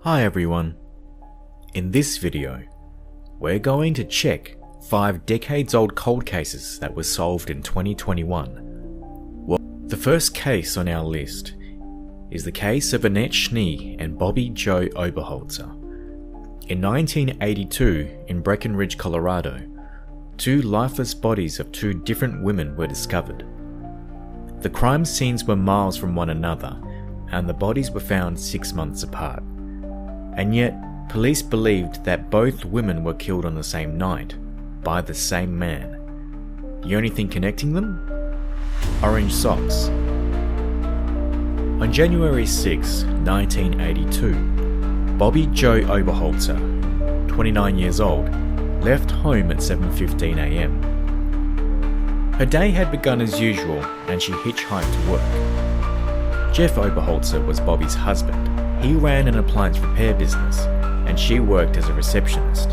Hi everyone. In this video, we're going to check 5 decades-old cold cases that were solved in 2021. Well, the first case on our list is the case of Annette Schnee and Bobbie Jo Oberholtzer. In 1982, in Breckenridge, Colorado, 2 lifeless bodies of 2 different women were discovered. The crime scenes were miles from one another, and the bodies were found 6 months apart. And yet, police believed that both women were killed on the same night, by the same man. The only thing connecting them? Orange socks. On January 6, 1982, Bobbie Jo Oberholtzer, 29 years old, left home at 7:15 a.m. Her day had begun as usual and she hitchhiked to work. Jeff Oberholtzer was Bobbie's husband. He ran an appliance repair business and she worked as a receptionist.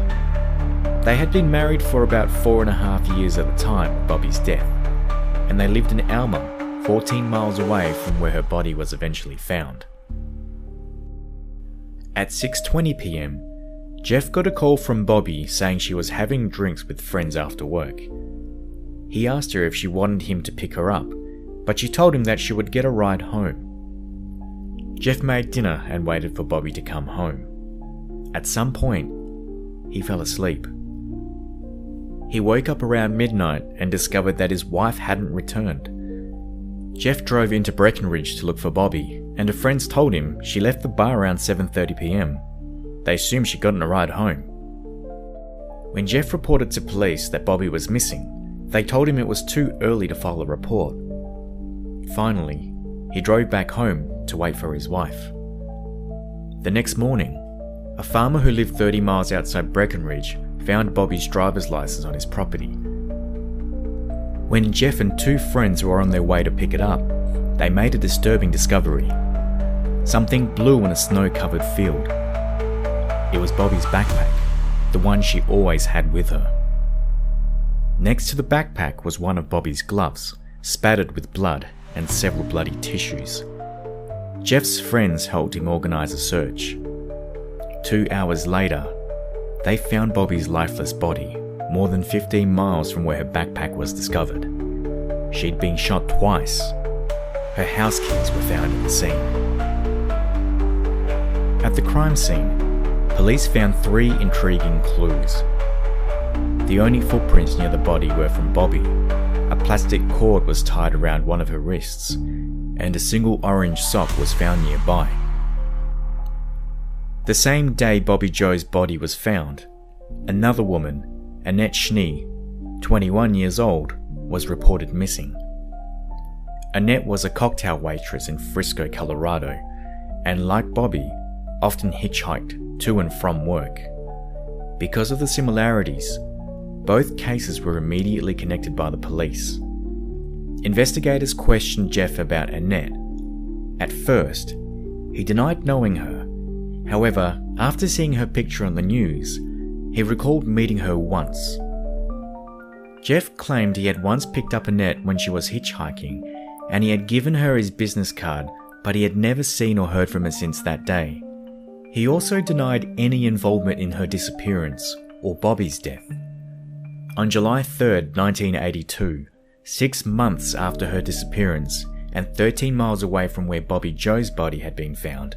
They had been married for about 4.5 years at the time of Bobbie's death, and they lived in Alma, 14 miles away from where her body was eventually found. At 6:20 p.m, Jeff got a call from Bobbie saying she was having drinks with friends after work. He asked her if she wanted him to pick her up, but she told him that she would get a ride home. Jeff made dinner and waited for Bobbie to come home. At some point, he fell asleep. He woke up around midnight and discovered that his wife hadn't returned. Jeff drove into Breckenridge to look for Bobbie, and her friends told him she left the bar around 7:30 p.m. They assumed she'd gotten a ride home. When Jeff reported to police that Bobbie was missing, they told him it was too early to file a report. Finally, he drove back home to wait for his wife. The next morning, a farmer who lived 30 miles outside Breckenridge found Bobbie's driver's license on his property. When Jeff and 2 friends were on their way to pick it up, they made a disturbing discovery. Something blue in a snow-covered field. It was Bobbie's backpack, the one she always had with her. Next to the backpack was one of Bobbie's gloves, spattered with blood and several bloody tissues. Jeff's friends helped him organise a search. 2 hours later, they found Bobbie's lifeless body, more than 15 miles from where her backpack was discovered. She'd been shot twice. Her house keys were found at the scene. At the crime scene, police found 3 intriguing clues. The only footprints near the body were from Bobbie. A plastic cord was tied around one of her wrists, and a single orange sock was found nearby. The same day Bobbie Jo's body was found, another woman, Annette Schnee, 21 years old, was reported missing. Annette was a cocktail waitress in Frisco, Colorado, and like Bobbie, often hitchhiked to and from work. Because of the similarities, both cases were immediately connected by the police. Investigators questioned Jeff about Annette. At first, he denied knowing her. However, after seeing her picture on the news, he recalled meeting her once. Jeff claimed he had once picked up Annette when she was hitchhiking, and he had given her his business card, but he had never seen or heard from her since that day. He also denied any involvement in her disappearance or Bobbie's death. On July 3, 1982, 6 months after her disappearance and 13 miles away from where Bobbie Jo's body had been found,